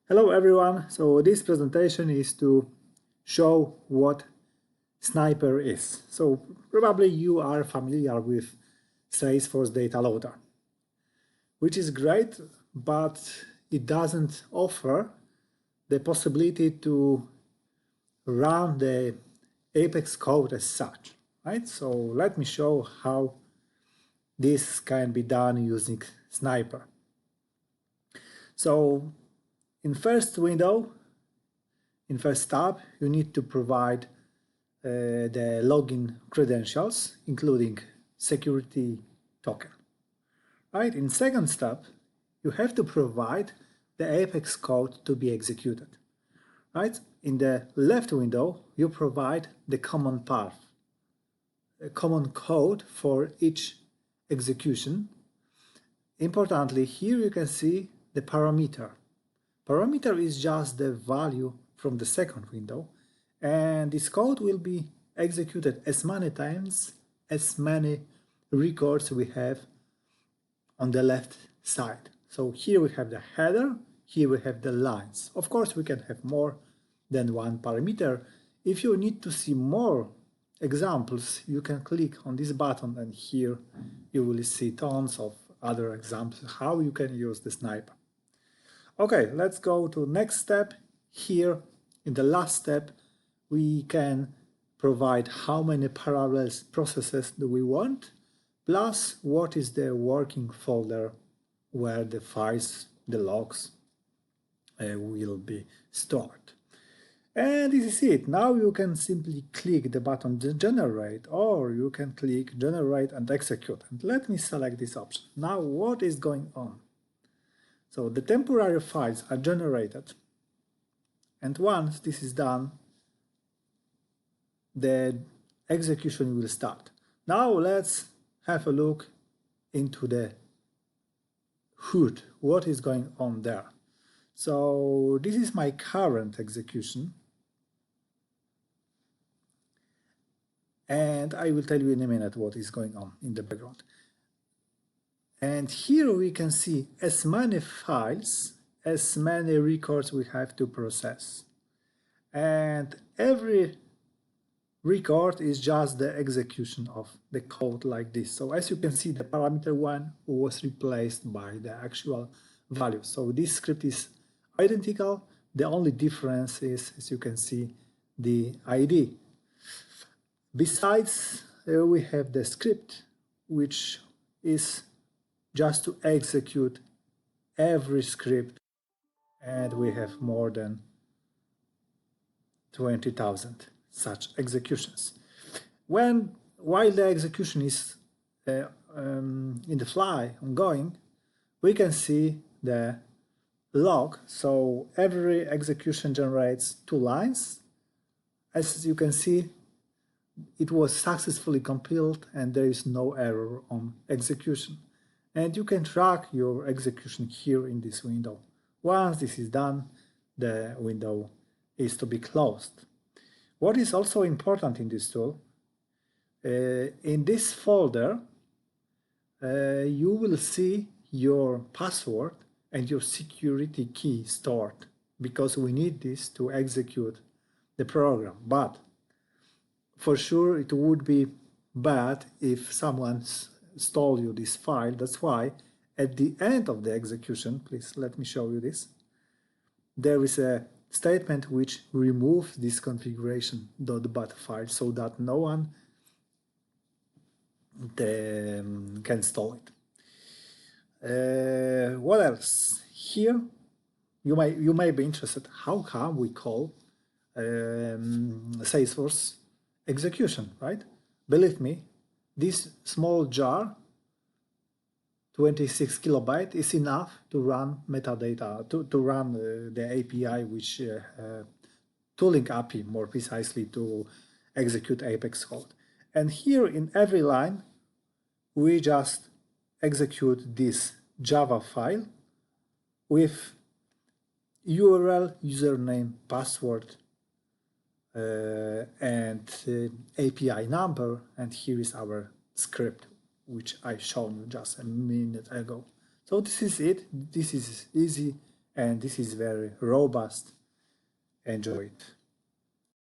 Hello everyone, so this presentation is to show what Sniper is. So probably you are familiar with Salesforce Dataloader, which is great, but it doesn't offer the possibility to run the Apex code as such, right? So let me show how this can be done using Sniper. So in first window, in first tab, you need to provide the login credentials, including security token. Right? In second step, you have to provide the Apex code to be executed. Right? In the left window, you provide the common path, a common code for each execution. Importantly, here you can see the parameter. Parameter is just the value from the second window, and this code will be executed as many times as many records we have on the left side. So here we have the header, here we have the lines. Of course, we can have more than one parameter. If you need to see more examples, you can click on this button, and here you will see tons of other examples how you can use the Sniper. Okay, let's go to next step. Here, in the last step, we can provide how many parallel processes do we want, plus what is the working folder where the files, the logs will be stored. And this is it. Now you can simply click the button generate, or you can click generate and execute. And let me select this option. Now what is going on? So the temporary files are generated, and once this is done, the execution will start. Now let's have a look into the hood, what is going on there. So this is my current execution, and I will tell you in a minute what is going on in the background. And here we can see as many files, as many records we have to process. And every record is just the execution of the code like this. So as you can see, the parameter 1 was replaced by the actual value. So this script is identical. The only difference is, as you can see, the ID. Besides, we have the script, which is just to execute every script, and we have more than 20,000 such executions. While the execution is in the fly, ongoing, we can see the log. So every execution generates 2 lines. As you can see, it was successfully compiled and there is no error on execution. And you can track your execution here in this window. Once this is done, the window is to be closed. What is also important in this tool, in this folder, you will see your password and your security key stored, because we need this to execute the program. But for sure, it would be bad if someone stole you this file. That's why at the end of the execution, please let me show you this, there is a statement which removes this configuration.bat file so that no one can steal it. What else? Here you may be interested, how come we call Salesforce execution, right? Believe me, this small jar, 26 kilobyte, is enough to run metadata, to run the API, which tooling API more precisely, to execute Apex code. And here in every line, we just execute this Java file with URL, username, password, and API number, and here is our script, which I showed you just a minute ago. So this is it. This is easy and this is very robust. Enjoy it.